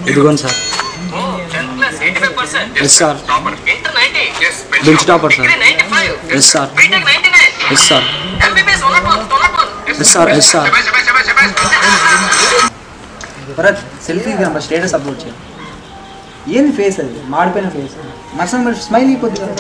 ఇదిగోండి sir. Yes sir. Bench topper sir. Yes sir. Yes sir. Yes sir. Yes sir. Bharat selfie దిగా status upload చేయాలి. ఏంది face అది మాడిపోయిన ఫేస్ మర్సన్ మరి స్మైల్ అయిపోద్ది కదా.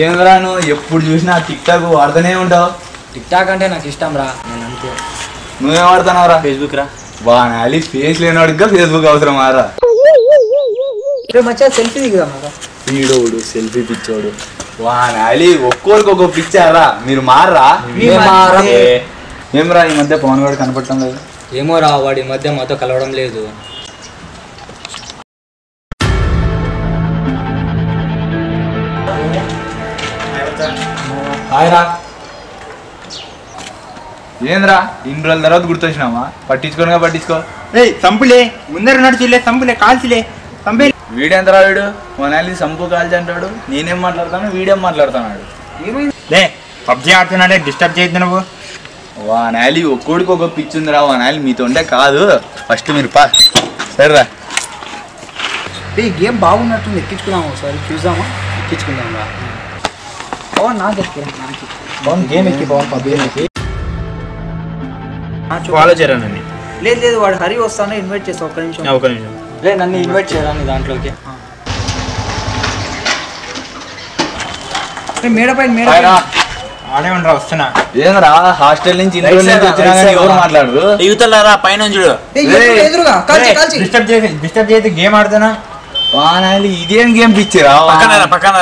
ఏంద్రా నువ్వు ఎప్పుడు చూసినా టిక్ టాక్ వాడుతూనే ఉంటావు? టిక్ టాక్ అంటే నాకు ఇష్టం రా, నేను అంతే. నువ్వేం వాడుతున్నావురా? ఫేస్బుక్ రా. వానాలి ఫేస్ లేనివాడిగా ఫేస్బుక్ అవసరం రా. మచ్చా సెల్ఫీ దిగుదాం రా. వీడోడు సెల్ఫీ పిచ్చోడు వానాలి ఒక్కోరికి ఒక్కో పిచ్చారా. మీరు మారరా? ఏమరా ఈ మధ్య పవన్ గారు కనపడటం లేదు? ఏమో రా, వాడి మధ్య మాతో కలవడం లేదు. ఏంద్రా ఇన్ని రోజుల తర్వాత గుర్తొచ్చినామా? పట్టించుకోనుగా పట్టించుకో. సంపులే ముందర నడుచులే, సంపులే కాల్చిలే, సంపే. వీడెంతరా వీడు వనాలి సంపు కాల్చి అంటాడు. నేనేం మాట్లాడతాను, వీడేం మాట్లాడుతున్నాడు. లే పబ్జీ ఆడుతున్నాడే, డిస్టర్బ్ చేయొద్దు నువ్వు. వానాలి ఒక్కోడికి ఒక పిచ్చి ఉందిరా. వానాలి మీతో ఉంటే కాదు, ఫస్ట్ మీరు పా. సరేరా గేమ్ బాగున్నట్టుంది, ఎక్కించుకున్నాము ఒకసారి చూసామా? ఎక్కించుకుందాం రా. పవన్ నాకు ఎక్కి, పవన్ గేమ్ ఎక్కి, పవన్ పబ్ గేమ్ ఎక్కి ఫాలో చేయరానండి. లేదు లేదు, వాడు హరి వస్తాను ఇన్వైట్ చేస్తా. ఒక్క నిమిషం రే, నన్ను ఇన్వైట్ చేయరా నీ దాంట్లోకి. మేడ పైన ఆడే ఉండరా, వస్తున్నా. ఏంద్రా హాస్టల్ నుంచి ఎవరు మాట్లాడరు? యువతలారా పైన చూడు. డిస్టర్బ్ చేస్తే గేమ్ ఆడుతున్నా. వానాలి ఇదేం గేమ్ పిచ్చిరా? పక్కన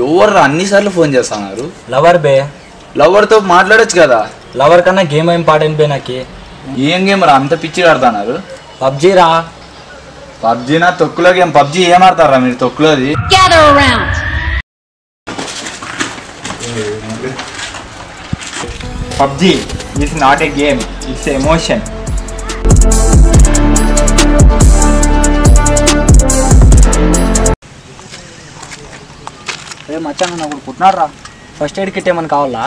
ఎవరు అన్నిసార్లు ఫోన్ చేస్తున్నారు? లవర్ బే. లవర్ తో మాట్లాడొచ్చు కదా. లవర్ కన్నా గేమ్ ఏం పాడైంది బే నాకు. ఏం గేమ్ రా అంత పిచ్చి ఆడుతున్నారు? పబ్జీ రా. పబ్జీనా తొక్కులో గేమ్? పబ్జీ ఏం ఆడతారా మీరు తొక్కులోది? PUBG is not a game, it's emotion. రే మచ్చా, నన్ను ఒకటి పుట్టినాడు రా. ఫస్ట్ ఎయిడ్ కిట్ ఏమైనా కావాలా?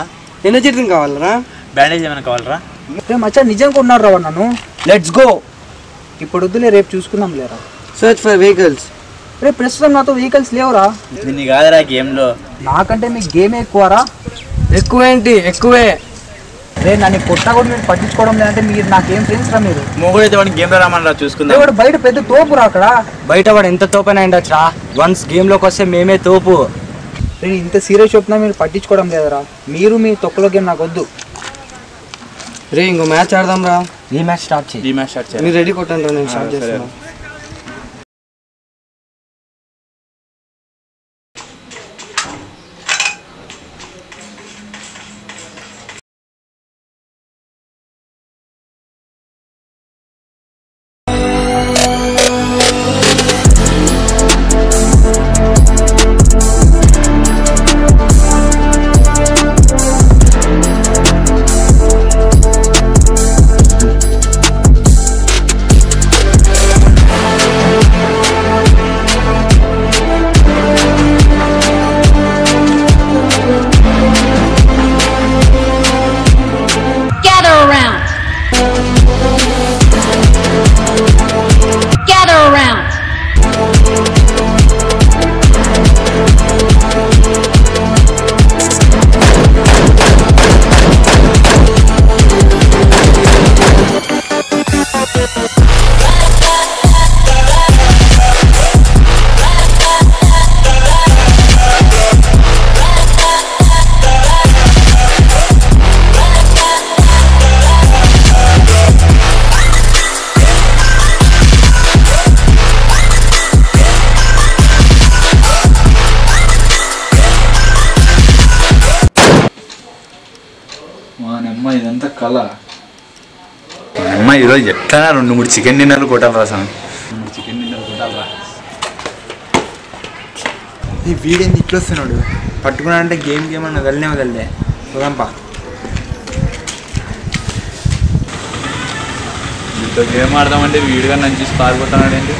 ఎనర్జెటిక్ కావాలరా? బ్యాండేజ్ ఏమైనా కావాలరా? రే మచ్చా, నిజంగా ఉన్నాడు రా నన్ను. Let's go. ఇప్పుడు వద్దులే, రేపు చూసుకుందాం లేరా. Search for vehicles. రే ప్రస్తుతం నాతో వెహికల్స్ లేవురా. దీన్ని కాదురా గేమ్లో. నాకంటే మీకు గేమ్ ఎక్కువరా. ఎక్కువేంటి? ఎక్కువే. రే నన్ను కొట్టా కూడా మీరు పట్టించుకోవడం లేదంటే మీరు నాకేం ఫ్రెండ్స్ రా. మీరు మొగుడైతే వాడిని గేమ్లో రామని చూసుకుందాం. వాడు బయట పెద్ద తోపు రా. అక్కడ బయట వాడు ఎంత తోపైనా ఉండొచ్చు రా. వన్స్ గేమ్లోకి వస్తే మేమే తోపు. నేను ఇంత సీరియస్ చెప్తున్నా, మీరు పట్టించుకోవడం లేదురా. మీరు మీ తొక్కలో గేమ్ నాకు వద్దు. రే ఇంకో మ్యాచ్ ఆడదాం రా. ఈ మ్యాచ్ స్టార్ట్ చేయి. మీరు రెడీ కొట్టండి రా, నేను స్టార్ట్ చేస్తాను. ఇదంతా కళ. అమ్మ ఈరోజు ఎట్లా 2-3 చికెన్ డిన్నర్లు కొట్టాలరా సార్. 3 చికెన్ డిన్నర్లు కొట్టాలరా. ఈ వీడేంది ఇట్లా వస్తున్నాడు? పట్టుకున్నా అంటే గేమ్ అన్న వదలనే వదలలే. పోదాంపా. వీటితో గేమ్ ఆడదామంటే వీడిగా నన్ను చూసి పారిపోతున్నాడు ఏంటి?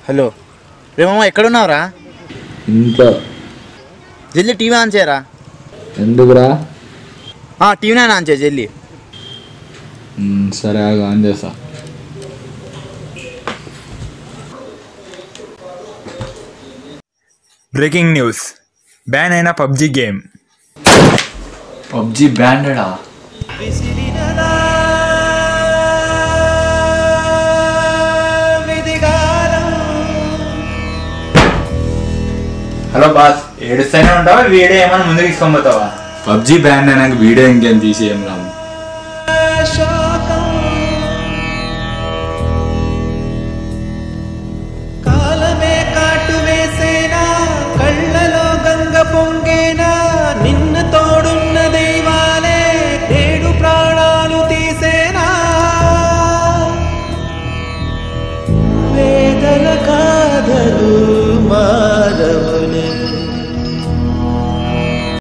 హలో రేమమ్మ ఎక్కడున్నావురా? ఇంట్లో. జల్లి టీవీ ఆన్ చేయరా. ఎందుకురా? టీవీ ఆన్ చేయ జల్లి. సరే ఆన్ చేస్తా. బ్రేకింగ్ న్యూస్, బ్యాన్ అయిన పబ్జి గేమ్. పబ్జి బ్యాండెడా? హలో బాస్, ఏడుస్తూనే ఉంటావా? వీడియో ఏమైనా ముందు తీసుకొని పోతావా? పబ్జి బ్యాండ్ అయినాక వీడియో ఇంకేం తీసేయం రాము. కాలమే కాటు వేసేనా, కళ్ళలో గంగ పొంగే